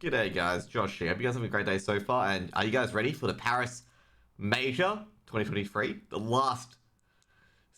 G'day guys, Josh here. Hope you guys have a great day so far, and are you guys ready for the Paris Major 2023? The last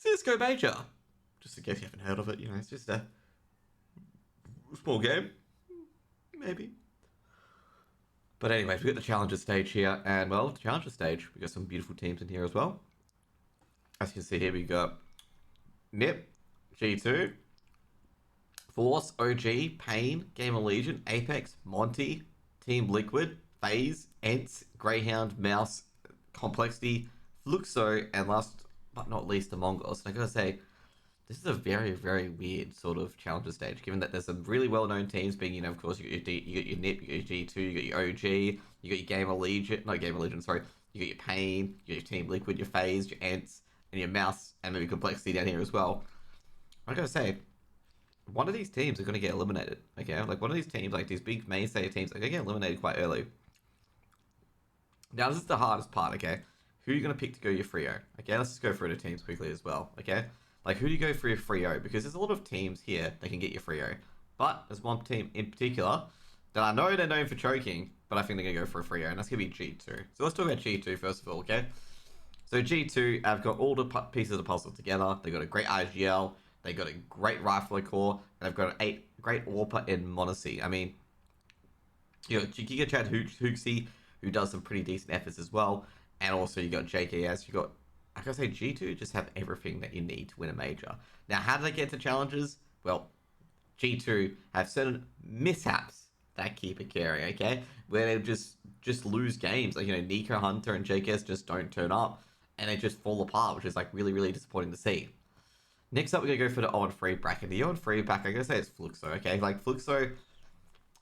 CSGO Major. Just in case you haven't heard of it, it's just a small game. Maybe. But anyways, we got the Challenger stage here, and well, the Challenger stage, we got some beautiful teams in here as well. As you can see here, we got Nip, G2, Forze, OG, Pain, GamerLegion, Apeks, Monte, Team Liquid, Faze, Ence, Grayhound, Mouz, Complexity, Fluxo, and last but not least, the Mongolz. And I gotta say, this is a very, very weird sort of challenger stage, given that there's some really well-known teams being, of course, you got your Nip, you got your G2, you got your OG, you got your GamerLegion, sorry, you got your Pain, you got your Team Liquid, your Faze, your Ence, and your Mouz, and maybe Complexity down here as well. I gotta say, one of these teams are going to get eliminated, okay? Like, one of these teams, like these big mainstay teams, are going to get eliminated quite early. Now, this is the hardest part, okay? Who are you going to pick to go your Frio? Okay, let's just go through the teams quickly as well, okay? Like, who do you go for your Frio? Because there's a lot of teams here that can get your Frio. But there's one team in particular that I know they're known for choking, but I think they're going to go for a Frio, and that's going to be G2. So let's talk about G2 first of all, okay? So G2 have got all the pieces of the puzzle together. They've got a great IGL. They got a great rifler core, and they've got a great AWPer in Monte. I mean, you got Giga Chad Hooksy, who does some pretty decent efforts as well, and also you got JKS. You got, I gotta say, G2 just have everything that you need to win a major. Now, how do they get to challenges? Well, G2 have certain mishaps that keep it carrying, okay? Where they just lose games. Like, Nico Hunter and JKS just don't turn up, and they just fall apart, which is like really, really disappointing to see. Next up, we're going to go for the 0-3 bracket. The 0-3 bracket, I'm going to say it's Fluxo, okay? Like, Fluxo,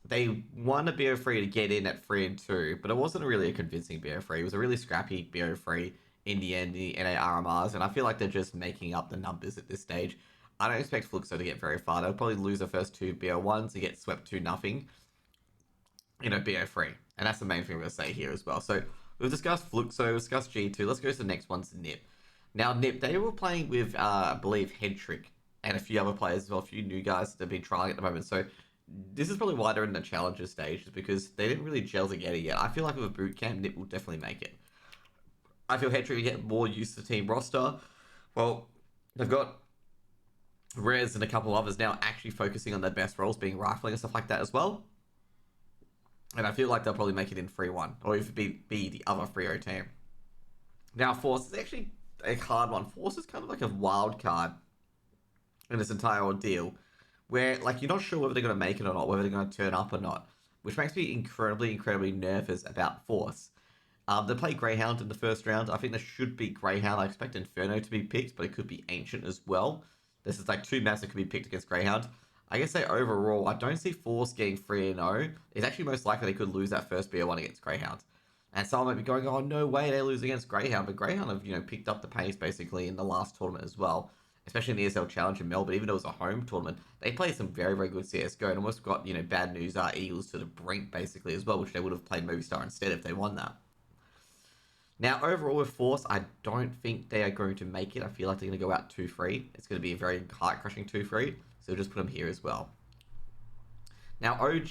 they won a BO3 to get in at 3-2, but it wasn't really a convincing BO3. It was a really scrappy BO3 in the end, the NA RMRs, and I feel like they're just making up the numbers at this stage. I don't expect Fluxo to get very far. They'll probably lose the first two BO1s to get swept 2-0 in a BO3. And that's the main thing we're going to say here as well. So, we've discussed Fluxo, we've discussed G2. Let's go to the next one's Nip. Now, Nip, they were playing with, I believe, Headtrick and a few other players as well, a few new guys that have been trying at the moment. So, this is probably why they're in the challenger stage, is because they didn't really gel together yet. I feel like with a boot camp, Nip will definitely make it. I feel Headtrick will get more used to the team roster. Well, they've got Rez and a couple others now actually focusing on their best roles, being rifling and stuff like that as well. And I feel like they'll probably make it in 3-1, or even be the other Frio team. Now, Force is actually a hard one. Force is kind of like a wild card in this entire ordeal, where like you're not sure whether they're going to make it or not, whether they're going to turn up or not, which makes me incredibly nervous about Force. They play Grayhound in the first round. I think there should be Grayhound. I expect Inferno to be picked, but it could be Ancient as well. This is like two maps that could be picked against Grayhound. I guess say overall, I don't see Force getting 3-0. It's actually most likely they could lose that first BO1 against Grayhound. And someone might be going, oh, no way, they lose against Grayhound. But Grayhound have, picked up the pace, basically, in the last tournament as well. Especially in the ESL Challenge in Melbourne, even though it was a home tournament. They played some very, very good CSGO and almost got, bad news Eagles to the brink, basically, as well, which they would have played Movistar instead if they won that. Now, overall with Force, I don't think they are going to make it. I feel like they're going to go out 2-3. It's going to be a very heart-crushing 2-3. So we'll just put them here as well. Now, OG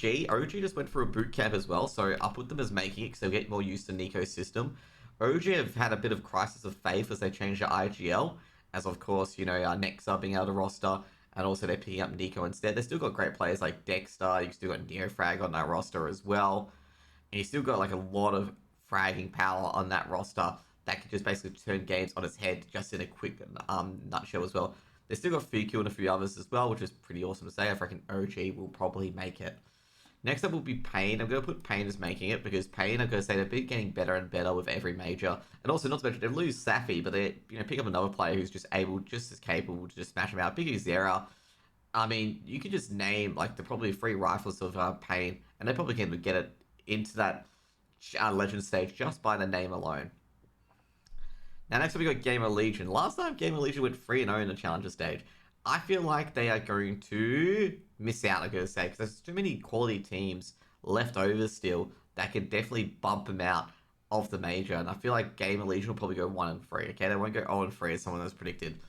just went for a boot camp as well, so I'll put them as making it because they'll get more used to Nico's system. OG have had a bit of crisis of faith as they change their IGL, as of course, Nexa being able to roster, and also they're picking up Nico instead. They've still got great players like Dexter, you've still got Neofrag on that roster as well, and you still got like a lot of fragging power on that roster that could just basically turn games on its head just in a quick nutshell as well. They still got Fuku and a few others as well, which is pretty awesome to say. I reckon OG will probably make it. Next up will be Pain. I'm going to put Pain as making it because Pain, I'm going to say they've been getting better and better with every major. And also, not to mention, they lose Safi, but they pick up another player who's just as capable to just smash them out. Big Zera. I mean, you could just name like the probably 3 rifles of Pain, and they probably can get it into that legend stage just by the name alone. Now, next up, we got GamerLegion. Last time, GamerLegion went 3-0 in the Challenger stage. I feel like they are going to miss out, I'm going to say, because there's too many quality teams left over still that could definitely bump them out of the major. And I feel like GamerLegion will probably go 1-3, okay? They won't go 0-3 as someone has predicted.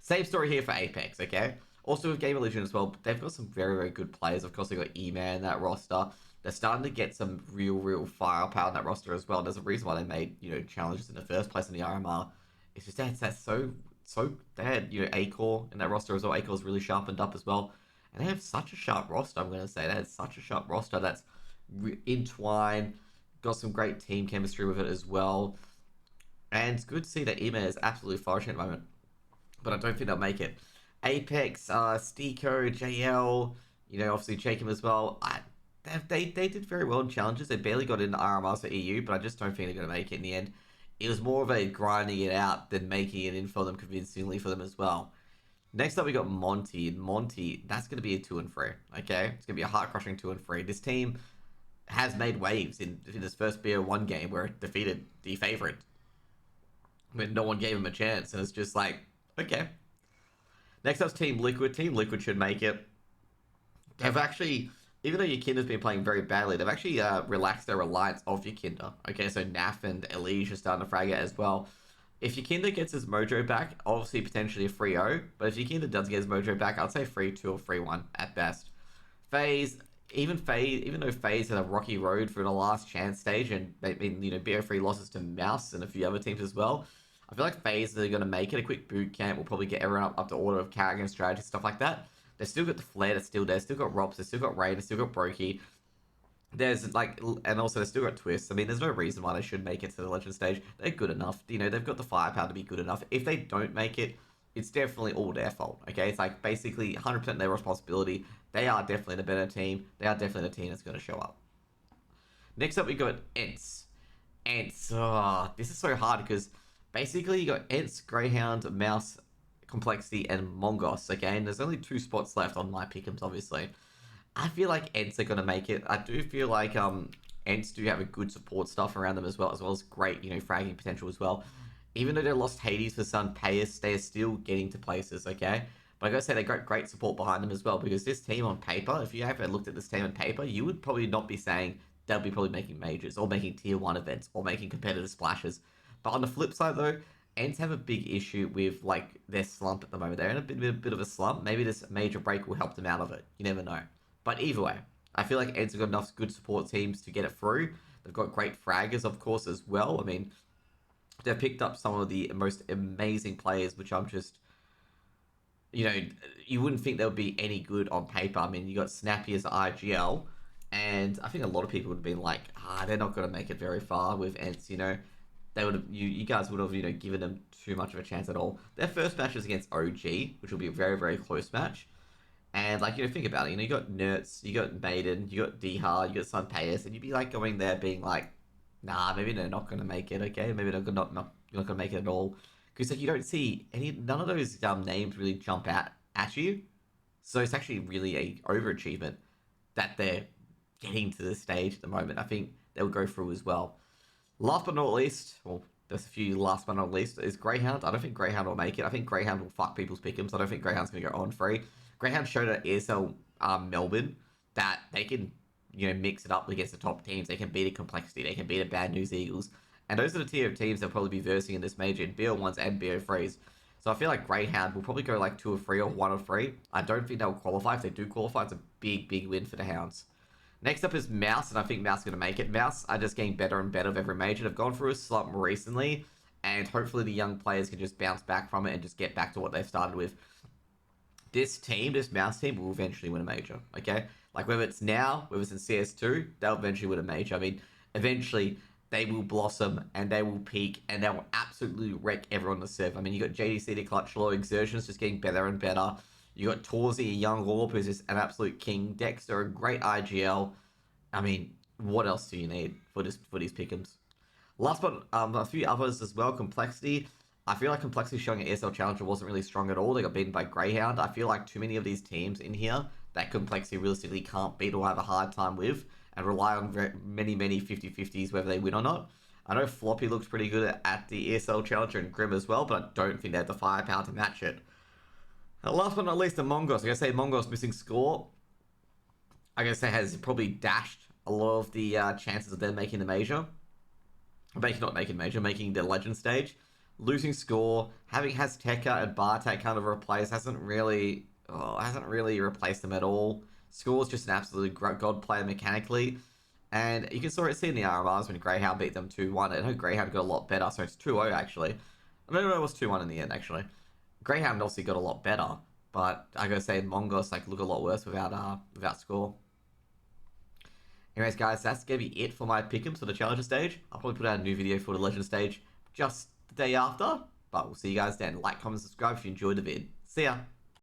Same story here for Apeks, okay? Also with GamerLegion as well, they've got some very, very good players. Of course, they've got E-Man in that roster. they're starting to get some real firepower in that roster as well. There's a reason why they made, challenges in the first place in the RMR. It's just that's so they had, A-Core in that roster as well. A-Core's really sharpened up as well. And they have such a sharp roster, I'm going to say. They had such a sharp roster that's entwined, got some great team chemistry with it as well. And it's good to see that Ema is absolutely flourishing at the moment. But I don't think they'll make it. Apeks, Steeko, JL, obviously Jacob as well. They did very well in challenges. They barely got into RMRs for EU, but I just don't think they're going to make it in the end. It was more of a grinding it out than making it in for them convincingly for them as well. Next up, we got Monte. And Monte, that's going to be a 2-3, okay? It's going to be a heart-crushing 2-3. This team has made waves in this first BO1 game where it defeated the favorite. When no one gave him a chance, and it's just like, okay. Next up's Team Liquid. Team Liquid should make it. They've actually, even though Yekindar's been playing very badly, they've actually relaxed their reliance of Yekindar. Okay, so Naf and Elige are starting to frag it as well. If Yekindar gets his mojo back, obviously potentially a 3-0. But if Yekindar does get his mojo back, I'd say 3-2 or 3-1 at best. Faze, even though Faze had a rocky road for the last chance stage, and they've been, BO3 losses to Mouz and a few other teams as well, I feel like Faze are going to make it. A quick boot camp will probably get everyone up to order of character and strategy, stuff like that. They've still got the Flare that's still there. Still got Robs. They've still got Rain. They've still got Brokey. And also they've still got Twists. I mean, there's no reason why they should make it to the Legend stage. They're good enough. They've got the firepower to be good enough. If they don't make it, it's definitely all their fault. Okay, it's like basically 100% their responsibility. They are definitely the better team. They are definitely the team that's going to show up. Next up, we got Ence. Ence. Oh, this is so hard because basically you got Ence, Grayhound, Mouz, Complexity, and Mongolz. Okay, and there's only 2 spots left on my Pick Ems, obviously. I feel like Ence are going to make it. I do feel like Ence do have a good support stuff around them as well as great, fragging potential as well. Even though they lost Hades for some payers, they are still getting to places, okay? But I gotta say, they got great support behind them as well, because this team on paper, if you ever looked at this team on paper, you would probably not be saying they'll be probably making majors, or making tier 1 events, or making competitive splashes. But on the flip side though, Ence have a big issue with their slump at the moment. They're in a bit of a slump. Maybe this major break will help them out of it. You never know. But either way, I feel like Ence have got enough good support teams to get it through. They've got great fraggers, of course, as well. I mean, they've picked up some of the most amazing players, which I'm just, you wouldn't think they would be any good on paper. I mean, you got Snappy as IGL, and I think a lot of people would have been like, they're not going to make it very far with Ence, They would have, you guys would have, given them too much of a chance at all. Their first match is against OG, which will be a very close match. And, think about it. You got Nertz, you got Maiden, you got Dihar, you got Sunpayas, and you'd be, going there being like, nah, maybe they're not going to make it, okay? Maybe they're not going to make it at all. Because, you don't see none of those names really jump out at you. So it's actually really a overachievement that they're getting to this stage at the moment. I think they'll go through as well. Last but not least, well, there's a few last but not least, is Grayhound. I don't think Grayhound will make it. I think Grayhound will fuck people's pick'ems. I don't think Grayhound's going to go on free. Grayhound showed at ESL Melbourne that they can, mix it up against the top teams. They can beat a Complexity. They can beat a Bad News Eagles. And those are the tier of teams they'll probably be versing in this major in BO1s and BO3s. So I feel like Grayhound will probably go 2 or 3 or 1 or 3. I don't think they'll qualify. If they do qualify, it's a big win for the Hounds. Next up is Mouz, and I think Mouz is going to make it. Mouz are just getting better and better with every major. They've gone through a slump recently, and hopefully the young players can just bounce back from it and just get back to what they've started with. This Mouz team, will eventually win a major, okay? Whether it's now, whether it's in CS2, they'll eventually win a major. I mean, eventually, they will blossom, and they will peak, and they will absolutely wreck everyone on the server. I mean, you got JDC to Clutch Law, Exertions just getting better and better. You got Torzi, a young Orb, who's just an absolute king. Dexter, a great IGL. I mean, what else do you need for these pick'ems? Last but a few others as well. Complexity. I feel like Complexity showing an ESL Challenger wasn't really strong at all. They got beaten by Grayhound. I feel like too many of these teams in here that Complexity realistically can't beat or have a hard time with, and rely on many 50-50s whether they win or not. I know Floppy looks pretty good at the ESL Challenger and Grim as well, but I don't think they have the firepower to match it. And last but not least, the Mongolz. I gotta say, Mongolz missing score, I gotta say, has probably dashed a lot of the chances of them making the major. Making the Legend stage. Losing score, having Tekka and Bartek kind of replaced, hasn't really replaced them at all. Score's just an absolute god player mechanically. And you can sort of see in the RMRs when Grayhound beat them 2-1. I know Grayhound got a lot better, so it's 2-0 actually. I don't know it was 2-1 in the end actually. Grayhound obviously got a lot better, but I gotta say Mongolz like look a lot worse without score. Anyways, guys, that's gonna be it for my pick 'ems for the challenger stage. I'll probably put out a new video for the legend stage just the day after, but we'll see you guys then. Like, comment, subscribe if you enjoyed the vid. See ya!